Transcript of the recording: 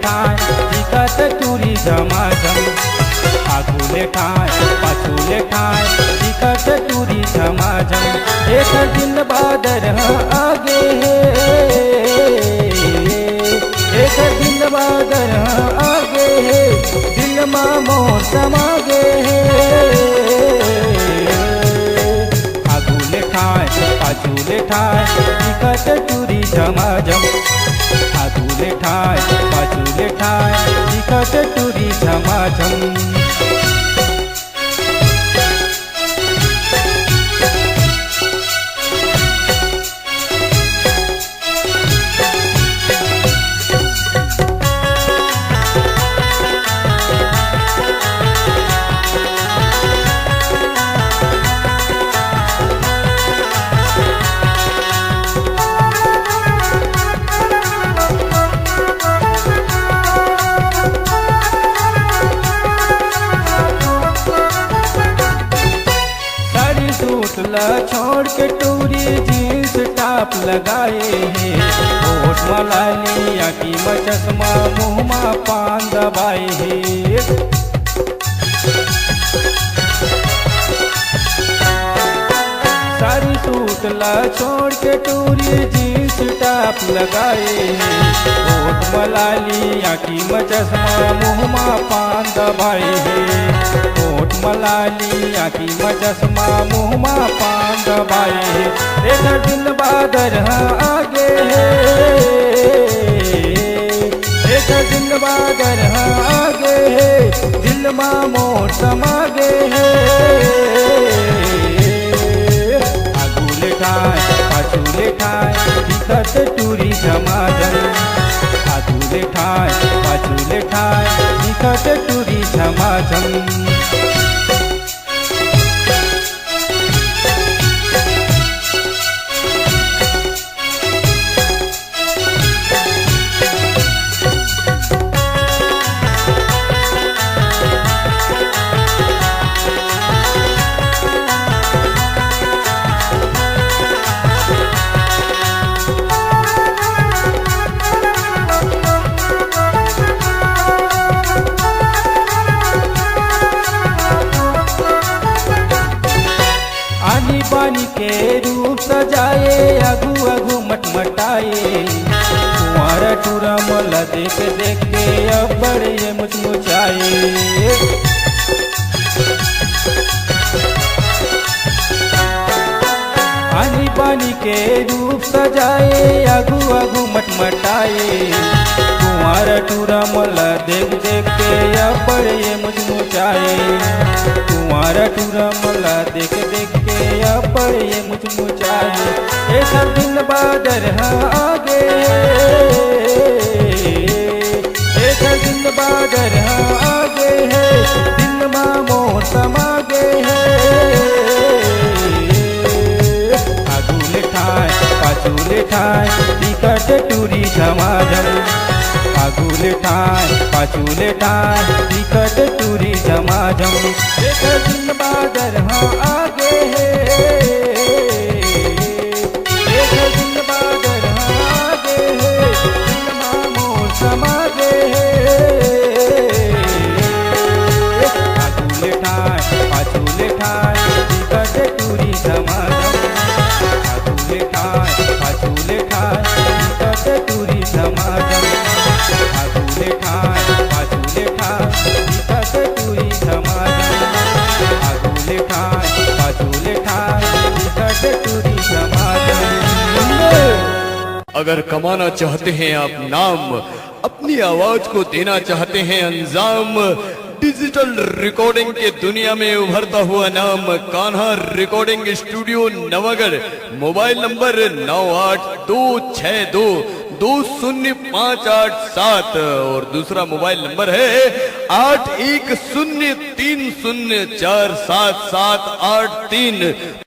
ठाय दिखत टूरी झमाझम आगूले ठाय पाछूले ठाय दिखत टूरी झमाझम एक दिन बादर आगे एक दिन बादर आगे दिल मामो समागे आगूले ठाय पाछूले ठाय दिखत टूरी झमाझम आगूले ठाय पाछूले ठाय दिखत टूरी झमाझम छोड़ के टूरी जींस टॉप लगाए हैं होठ मलालिया की चश्मा मुँह में पान दबाए हैं सारी सूट ला छोड़ के टूरी जींस टॉप लगाए हैं होठ मलालिया की चश्मा मुँह में पान दबाए हैं होठ मलालिया की चश्मा मुँह में पान दबाए हैं एक दिन बादर आगे एक दिन बादर आगे दिल में मोर समागे आगूले ठाय पाछूले ठाय दिखत टूरी झमाझम आगूले ठाय पाछूले ठाय दिखत टूरी झमाझम पानी के रूप सजाए अगू अगू मटमटाए कुंवारा टूरा मोला देख देख के अब बड़े मुचमुचाए पानी पानी के रूप सजाए अगू अगू मटमटाए कुंवारा टूरा मोला देख देख के अब बड़े मुचमुचाए कुंवारा टूरा मोला देख देख के पड़े मुचमुचाए एक दिन बादर आगे एक दिन बादर आगे दिल मामो समागे आगूले ठाय पाछूले ठाय दिखत टूरी झमाझम आगूले ठाय पाछूले ठाय दिखत टूरी झमाझम एक दिन बादर आगे एक दिन बादर आगे दिल मामो समागे आगूले ठाय पाछूले ठाय दिखत टूरी झमाझम आगूले ठाय पाछूले ठाय दिखत टूरी झमाझम आगूले ठाय पाछूले ठाय दिखत टूरी झमाझम आगूले ठाय पाछूले ठाय दिखत टूरी झमाझम। अगर कमाना चाहते हैं आप नाम, अपनी आवाज को देना चाहते हैं अंजाम, डिजिटल रिकॉर्डिंग के दुनिया में उभरता हुआ नाम Kanha recording studio Navagarh. Mobile number 9826220587 और दूसरा मोबाइल नंबर है 8103047783।